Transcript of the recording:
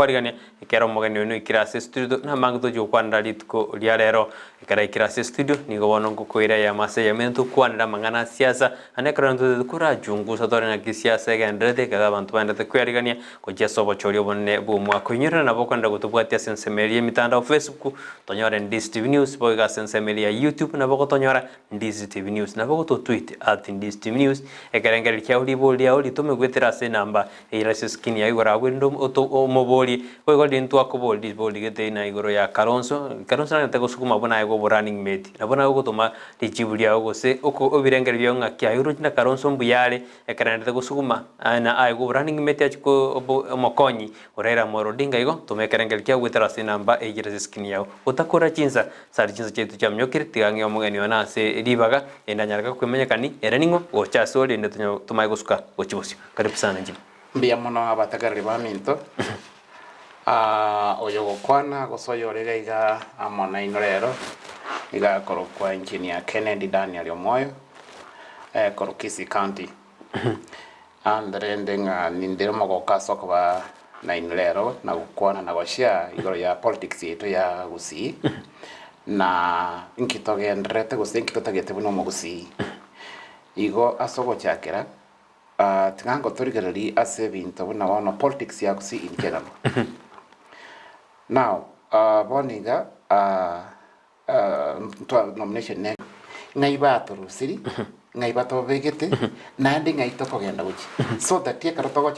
kwarigania ikero mogeni onu ikirase studio na mangto jo kwanda litko liarero ikara ikirase studio nigo wono kukoira ya mase ya mento kwanda mangana siasa ane karanto kura jungu satore na kisiasa gendrete kada bantu bandete kwarigania ko jeso bochorio bonne bu mwa kunyira na bokwanda gutubwatia sensemeria mitandao Facebook tonyora Ndizi TV News boga sensemeria YouTube na boko tonyora Ndizi TV News na boko to tweet @Ndizi TV News ekarengeri kia ulibolia uli tume gwetera se namba irase skin ya igora wendo omoboli ko dintu akoboli boli gete na igoro ya Kalonzo na tego sukuma bona ego running mate na bona go toma dijibulia go se oko obirengeri byo ngakia yuro na Kalonzo mbuyale ekarengeri tego sukuma na ego running mate achiko mokonyi orera morodinga igo tume ekarengeri kia gwetera se namba irase skin ya utakora chinsa sari chinsa chetu cha myokire tigange omugeni wana se ribaga endanyaraka kwemenyekani eraningo ocha soli ende tumaye gusuka gochibosio karibu sana njini mbia muno abatagarire ba minto oyo gokwana gosoyorega iga amona inorero iga korokwa engineer Kennedy Daniel Omoyo Korokisi County and rending nindero mogoka sokoba na inorero na gokwana na goshia igoro ya politics yetu ya Gusii na inkitogendrete gose inkitotagete buno mu Gusii igo asogo chakera tingango torigereri ase bintu buna wana politics ya Gusii in general. Now boniga nomination ne ngaiba torusiri ngaiba tobegete nandi ngaito kogenda guchi so that ye karotogo